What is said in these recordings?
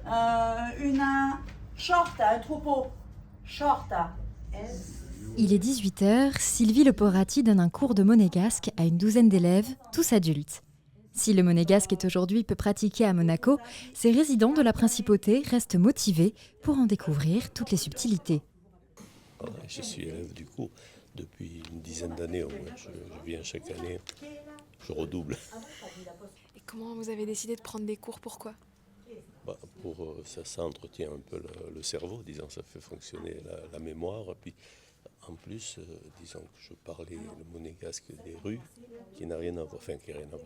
Una shorta, un troupeau. Shorta. Il est 18h, Sylvie Leporati donne un cours de monégasque à une douzaine d'élèves, tous adultes. Si le monégasque est aujourd'hui peu pratiqué à Monaco, ces résidents de la principauté restent motivés pour en découvrir toutes les subtilités. Je suis élève du cours depuis une dizaine d'années au moins. Je viens chaque année, je redouble. Et comment vous avez décidé de prendre des cours? Pourquoi? Ça entretient un peu le cerveau, disons, ça fait fonctionner la mémoire. Et puis, en plus, disons que je parlais le monégasque des rues, qui n'a rien à voir.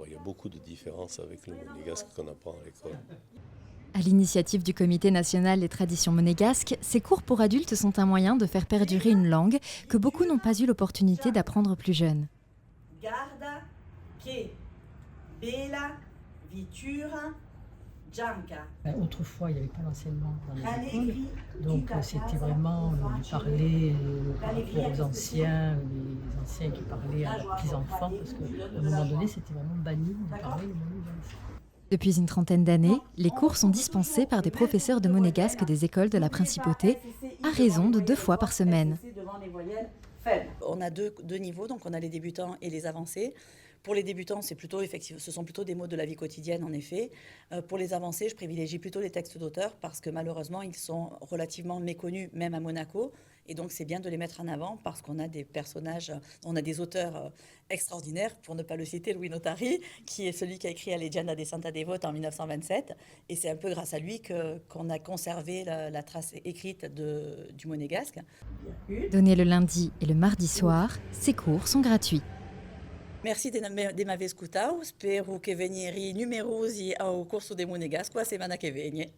Il y a beaucoup de différences avec le monégasque qu'on apprend à l'école. À l'initiative du Comité national des traditions monégasques, ces cours pour adultes sont un moyen de faire perdurer une langue que beaucoup n'ont pas eu l'opportunité d'apprendre plus jeunes. Garda, che, bella, vitura, gianca. Autrefois, il n'y avait pas d'enseignement dans les écoles, donc c'était vraiment du parler par rapport aux anciens, les anciens qui parlaient à leurs petits-enfants, parce qu'à un moment donné, c'était vraiment banni de parler le monégasque. Depuis une trentaine d'années, les cours sont dispensés par des professeurs de monégasque des écoles de la Principauté, à raison de 2 fois par semaine. On a deux niveaux, donc on a les débutants et les avancés. Pour les débutants, ce sont plutôt des mots de la vie quotidienne, en effet. Pour les avancés, je privilégie plutôt les textes d'auteurs parce que malheureusement, ils sont relativement méconnus, même à Monaco. Et donc, c'est bien de les mettre en avant parce qu'on a des personnages, on a des auteurs extraordinaires, pour ne pas le citer, Louis Notari, qui est celui qui a écrit La Leggenda de Santa Devota en 1927. Et c'est un peu grâce à lui qu'on a conservé la trace écrite du monégasque. Donnés le lundi et le mardi soir, ces cours sont gratuits. Merci de m'aver ascoltato, spero che venieri numerosi au corso di monégasque la settimana che viene.